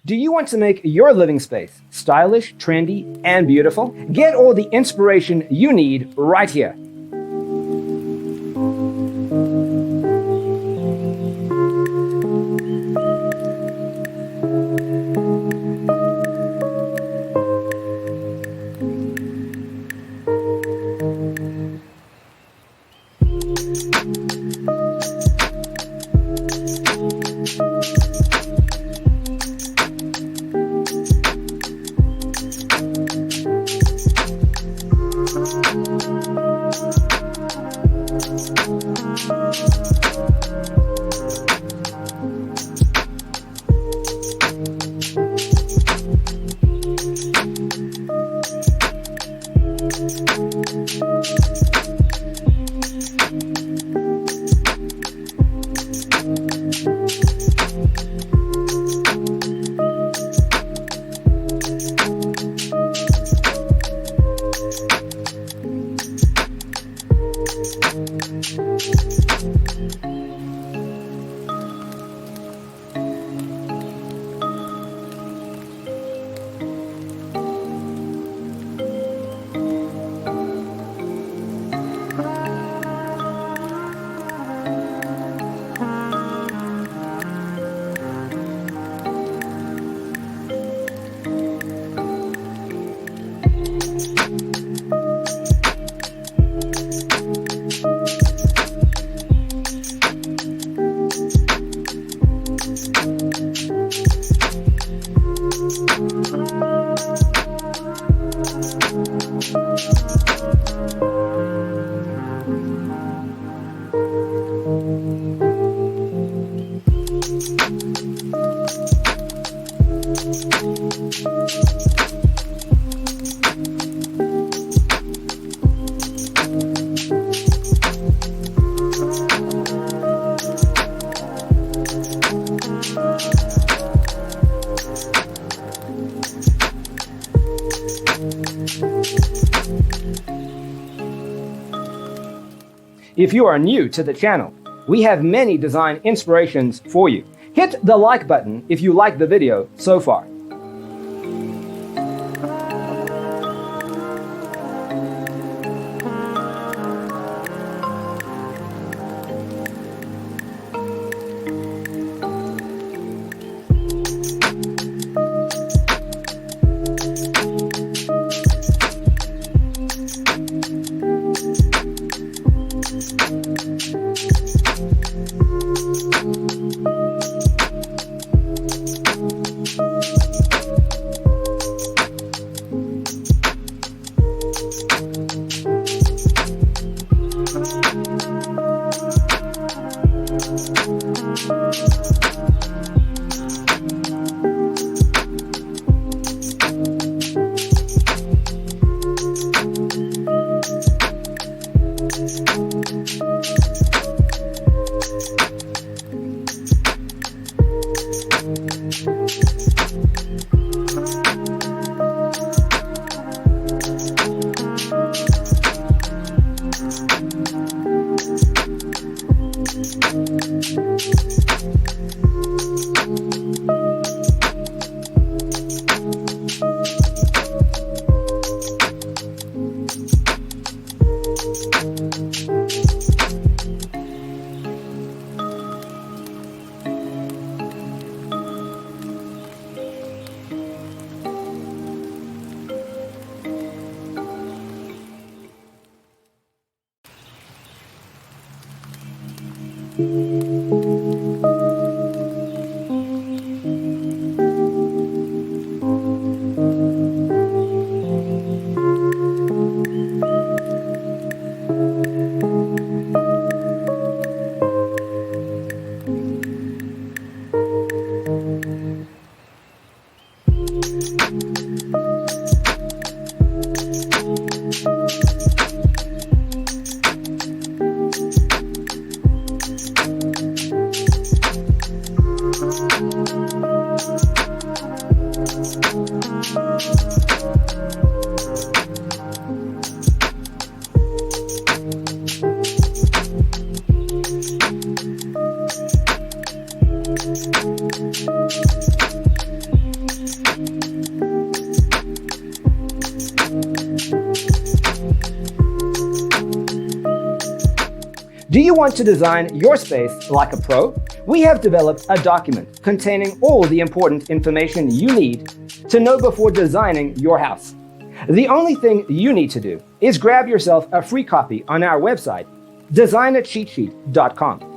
Do you want to make your living space stylish, trendy, and beautiful? Get all the inspiration you need right here. If you are new to the channel, we have many design inspirations for you. Hit the like button if you like the video so far. Do you want to design your space like a pro? We have developed a document containing all the important information you need to know before designing your house. The only thing you need to do is grab yourself a free copy on our website, designercheatsheet.com.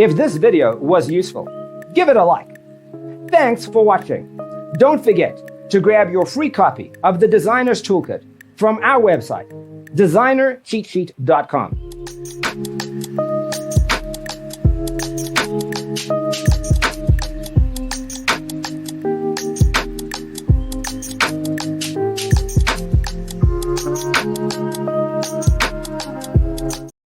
If this video was useful, give it a like. Thanks for watching. Don't forget to grab your free copy of the Designer's Toolkit from our website, designercheatsheet.com.